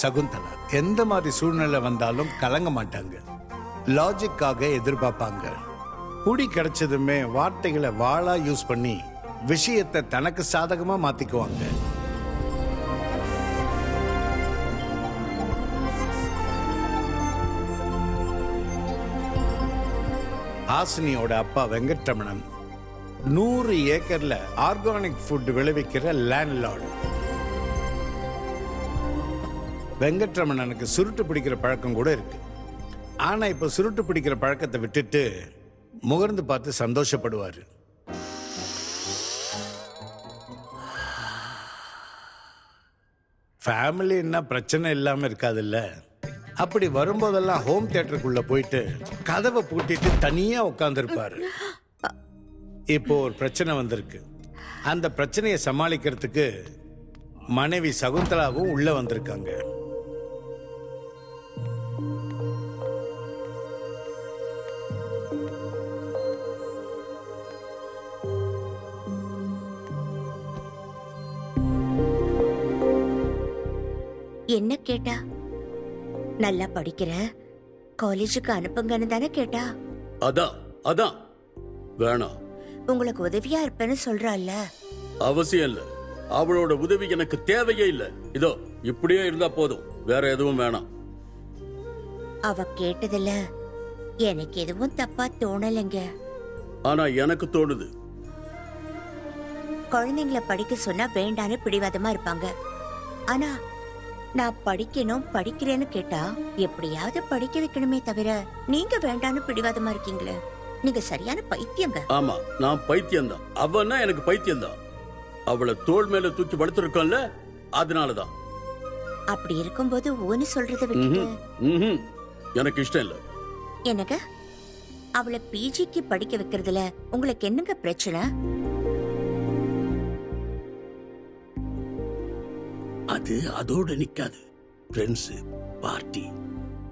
சகுந்தலா எந்த மாதிரி சூழ்நிலை வந்தாலும் கலங்க மாட்டாங்க. லாஜிக்காக எதிர்பார்ப்பாங்க. புடி கிடைச்சதுமே வார்த்தைகளை வாளா யூஸ் பண்ணி விஷயத்தை தனக்கு சாதகமா மாத்திக்குவாங்க. ஹாசினியோட அப்பா வெங்கட்ரமணன் 100 ஏக்கர்ல ஆர்கானிக் ஃபுட் விளைவிக்கிற லேண்ட்லார்டு. வெங்கட்ரமணனுக்கு சுருட்டு பிடிக்கிற பழக்கம் கூட இருக்கு. ஆனா இப்ப சுருட்டு பிடிக்கிற பழக்கத்தை விட்டுட்டு முகர்ந்து பார்த்து சந்தோஷப்படுவாரு. ஃபேமிலின்னா பிரச்சனை இல்லாம இருக்காதுல்ல. அப்படி வரும்போதெல்லாம் ஹோம் தியேட்டருக்குள்ள போயிட்டு கதவை பூட்டிட்டு தனியா உட்கார்ந்துருப்பாரு. இப்போ ஒரு பிரச்சனை வந்திருக்கு. அந்த பிரச்சனையை சமாளிக்கிறதுக்கு மனைவி சகுந்தலாவும் உள்ள வந்திருக்காங்க. என்ன கேட்டா? நல்லா படிக்கிற, காலேஜுக்கு அனுப்புங்கன்னு தானே கேட்டா? அதான் வேணாம். உங்களுக்கு உதவியா இருப்பேன்னு சொல்றாள்ல. அவசியம் இல்ல. அவளோட உதவி எனக்கு தேவையே இல்ல. இதோ இப்படியே இருந்தா போதும், வேற எதுவும் வேணாம். அவ கேட்டதுல எனக்கு எதுவும் தப்பா தோணலைங்க. ஆனா எனக்கு தோணுது. குழந்தைங்களை படிக்க சொன்னா வேண்டான்னு பிடிவாதமா இருப்பாங்க. ஆனா நான் படிக்கிறேன்னு கேட்டா எப்படியாவது படிக்க வைக்கணுமே தவிர நீங்க வேண்டான்னு பிடிவாதமா இருக்கீங்களே. நீங்க சரியான பைத்தியங்க. ஆமா, நான் பைத்தியம்தான். அவன்னா எனக்கு பைத்தியம்தான். அவளை தோள் மேல தூக்கி வளர்த்துருக்கோம்ல, அதனாலதான். அப்படி இருக்கும்போது ஓன்னு சொல்றத விட்டுட்டு எனக்கு இஷ்டம் இல்ல. எனக்கு அவளை பிஜிக்கு படிக்க வைக்கிறதுல உங்களுக்கு என்னங்க பிரச்சனை? அது அதோட நிக்காது. ஃப்ரெண்ட்ஸ், பார்ட்டி,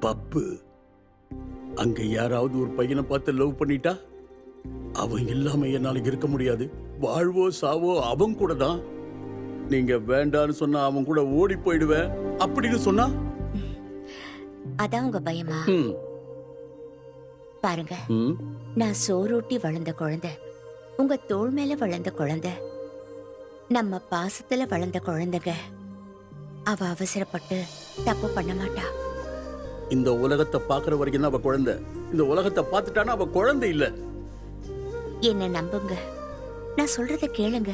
பப்பு, அங்க யாராவது ஒரு பையனை பார்த்து லவ் பண்ணிட்டா அவன் இல்லாம என்னால இருக்க முடியாது. வாழ்வோ சாவோ அவன் கூட தான். நீங்க வேண்டான்னு சொன்னா அவன் கூட ஓடி போயிடுவேன் அப்படின்னு சொன்னா அதான் உங்க பயமா? பாருங்க, நான் சோறூட்டி வளர்ந்த குழந்தை, உங்க தோள் மேல வளர்ந்த குழந்தை, நம்ம பாசத்துல வளர்ந்த குழந்தைங்க. அவ அவசரப்பட்டு தப்பு பண்ண மாட்டா. இந்த உலகத்தை பாக்குற வரைக்கும் தான் அவ குழந்தை. இந்த உலகத்தை பார்த்துட்டானா அவ குழந்தை இல்ல. என்ன நம்புங்க, நான் சொல்றத கேளுங்க.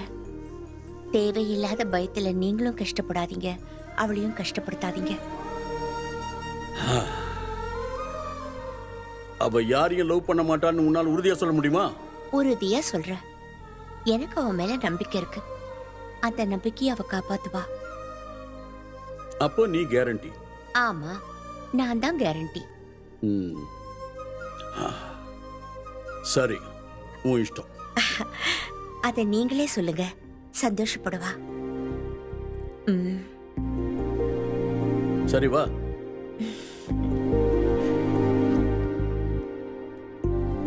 தேவையில்லாத பயத்துல நீங்களும் கஷ்டப்படாதீங்க, அவளையும் கஷ்டப்படுத்தாதீங்க. அவ யாரையும் லவ் பண்ண மாட்டான்னு உன்னால உறுதியா சொல்ல முடியுமா? உறுதியா சொல்ற. எனக்கு அவன் மேல நம்பிக்கை இருக்கு. அந்த நம்பிக்கையை அவ காப்பாத்துவா. அப்போ நீ கேரண்டி? ஆமா, நான் தான் கேரண்டி. சரி, உன் இஷ்டம். அத நீங்களே சொல்லுங்க, சந்தோஷப்படுவா. சரி, வா.